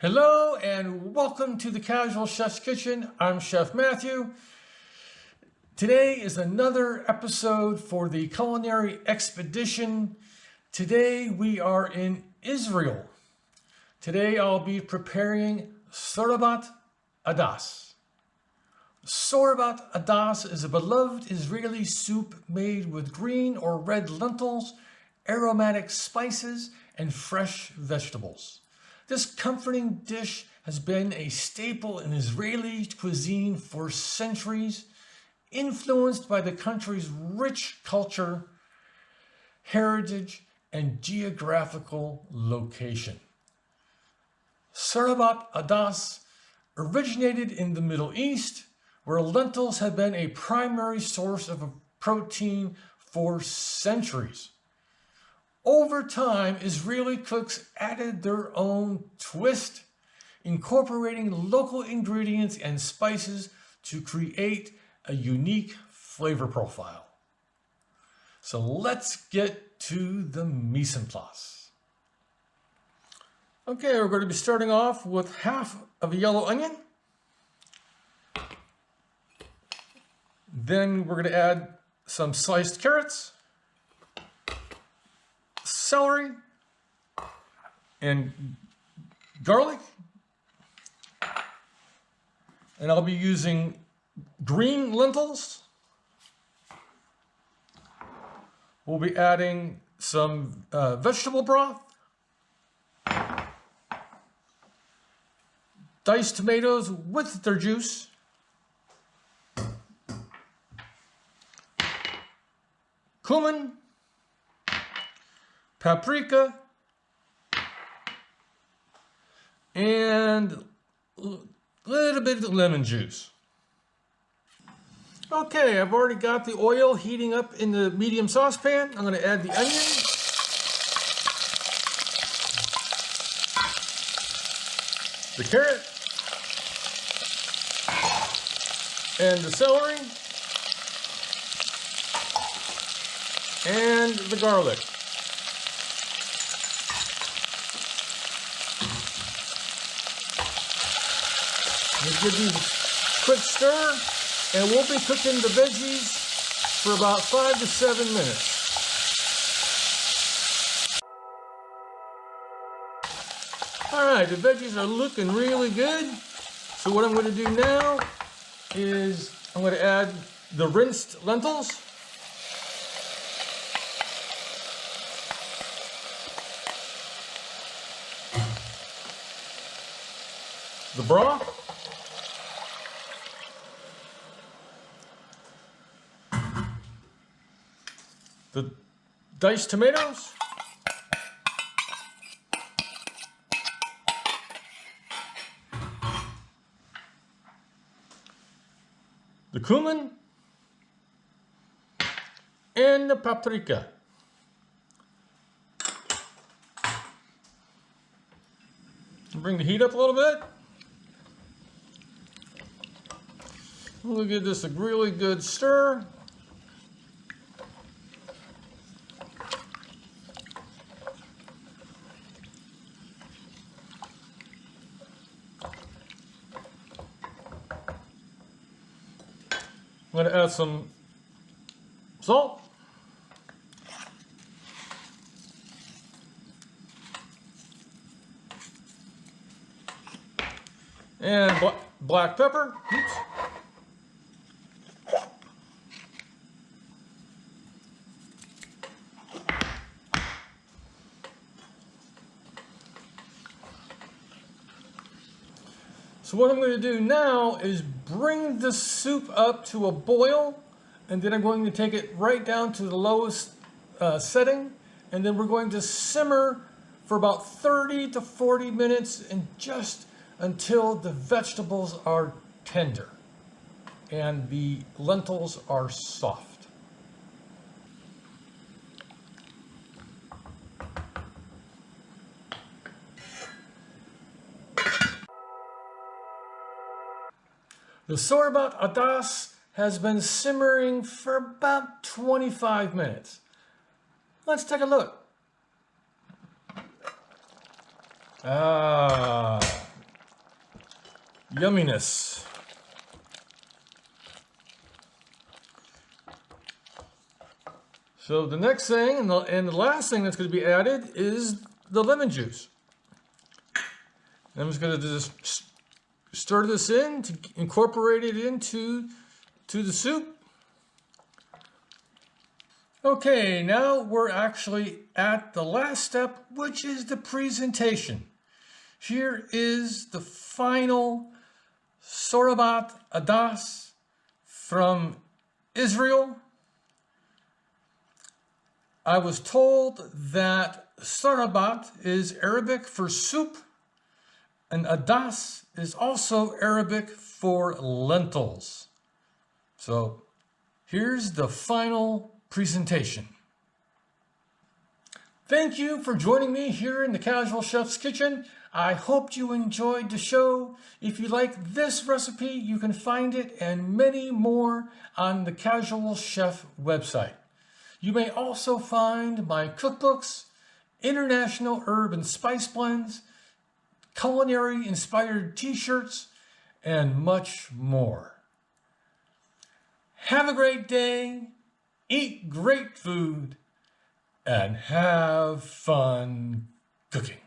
Hello and welcome to the Casual Chef's Kitchen. I'm Chef Matthew. Today is another episode for the culinary expedition. Today we are in Israel. Today I'll be preparing Shorabat Addas. Shorabat Addas is a beloved Israeli soup made with green or red lentils, aromatic spices, and fresh vegetables. This comforting dish has been a staple in Israeli cuisine for centuries, influenced by the country's rich culture, heritage, and geographical location. Shorabat Addas originated in the Middle East, where lentils have been a primary source of protein for centuries. Over time, Israeli cooks added their own twist, incorporating local ingredients and spices to create a unique flavor profile. So let's get to the mise en place. Okay, we're going to be starting off with half of a yellow onion. Then we're going to add some sliced carrots, celery, and garlic. And I'll be using green lentils. We'll be adding some vegetable broth, diced tomatoes with their juice, cumin, paprika, and a little bit of lemon juice. Okay, I've already got the oil heating up in the medium saucepan. I'm going to add the onion, the carrot, and the celery, and the garlic. Let's give these a quick stir, and we'll be cooking the veggies for about 5 to 7 minutes. All right, the veggies are looking really good. So what I'm going to do now is I'm going to add the rinsed lentils. The broth. The diced tomatoes, the cumin, and the paprika. Bring the heat up a little bit. We'll give this a really good stir. I'm going to add some salt, and black pepper. Oops. So what I'm going to do now is bring the soup up to a boil, and then I'm going to take it right down to the lowest setting, and then we're going to simmer for about 30 to 40 minutes and just until the vegetables are tender and the lentils are soft. The Shorabat Addas has been simmering for about 25 minutes. Let's take a look. yumminess. So the next thing and the last thing that's going to be added is the lemon juice. I'm just going to just stir this in to incorporate it into the soup. Okay, now we're actually at the last step, which is the presentation. Here is the final Shorabat Addas from Israel. I was told that Shorabat is Arabic for soup, and Addas is also Arabic for lentils. So here's the final presentation. Thank you for joining me here in the Casual Chef's Kitchen. I hope you enjoyed the show. If you like this recipe, you can find it and many more on the Casual Chef website. You may also find my cookbooks, international herb and spice blends, culinary inspired t-shirts, and much more. Have a great day, eat great food, and have fun cooking.